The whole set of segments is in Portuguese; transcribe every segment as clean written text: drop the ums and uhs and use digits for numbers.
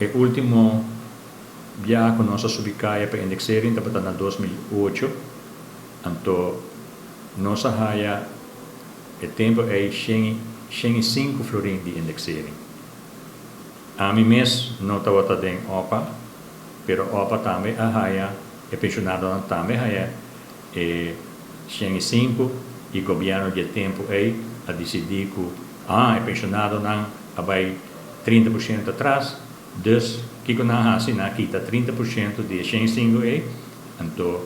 El último viaje con nossa subicaya para indexering dapat na 2008, anto nossa haya o tempo é 5 florin de indexering. A mim mes não estava den OPA, pero OPA também a haya, e pensionado também haya, e 5 e governo de tempo é a decidir que é pensionado não abai 30% atrás. Dus, kiko na hasi na kita 30% de 5 e, então,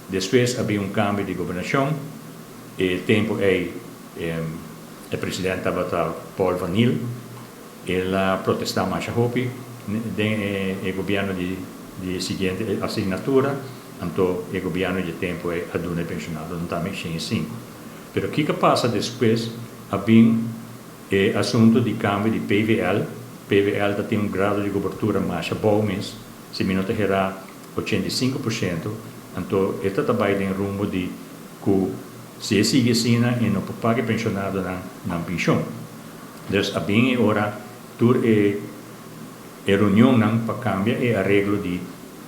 depois havia cambio de governação, e tempo o presidente estava Paul Van Niel, ele protestava mais hopi, o governo de seguinte assinatura, então, o governo de tempo é aduna pensionado, não também 5. Pero o que passa depois, havia o assunto de cambio de PVL. PVL tem grado de cobertura mais bom, se não terá 85%, então ele trabalha em rumo de que se sigue assim e não paga pensionado na pensão. Então, bem hora tur a reunião para cambiar o arreglo de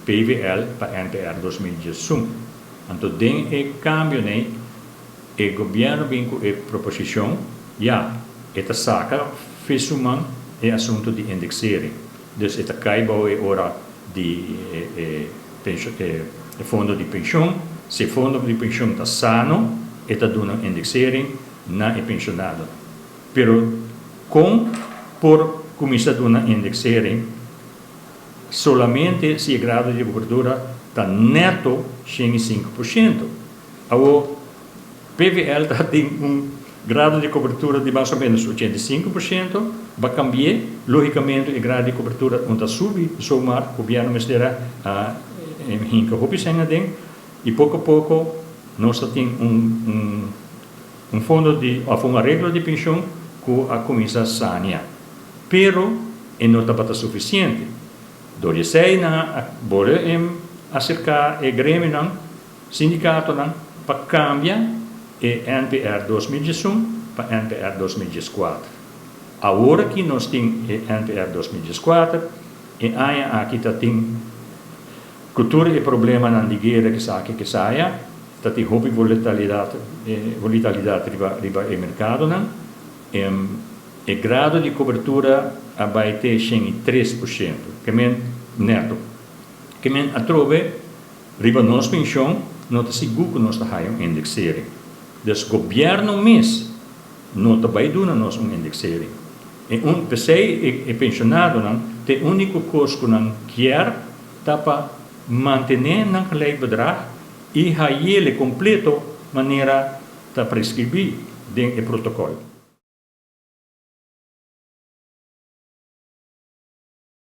PVL para NPR 2018. Então, tem o cambio, o governo vem com a proposição, esta saca fez é assunto de indexering. Dus het caibo é hora de fundo de pensão. Se o fundo de pensão está sano, está dando indexering na pensionado. Pero por começar a dar indexering, solamente se o grado de cobertura está neto 5%. O PVL tem grado de cobertura de mais ou menos 85%, vai cambiar, logicamente, o grado de cobertura onde sube, somar, o governo mesderá em hinca hopisengadem, e pouco a pouco nós temos fundo de, ou arreglo de pensão que a começa a sanear. Pero, não está suficiente. Dove sei na bole acercar o grêmio, sindicato, para cambiar e NPR 2018 para NPR 2014. Agora que nós temos NPR 2014, e aqui tem cultura e problema na Nigeria que saia, tem hobby volatilidade riba o mercado, e grado de cobertura vai ter 3%, que é neto. Que é a trove, riba nossa pensão, não está seguro que nós temos indexering. Dus o governo mesmo não vai dar nós indexering. E PC pensionado tem único coisa que não quer para manter naquele bedrag e ele completo maneira de prescrever dentro do protocolo.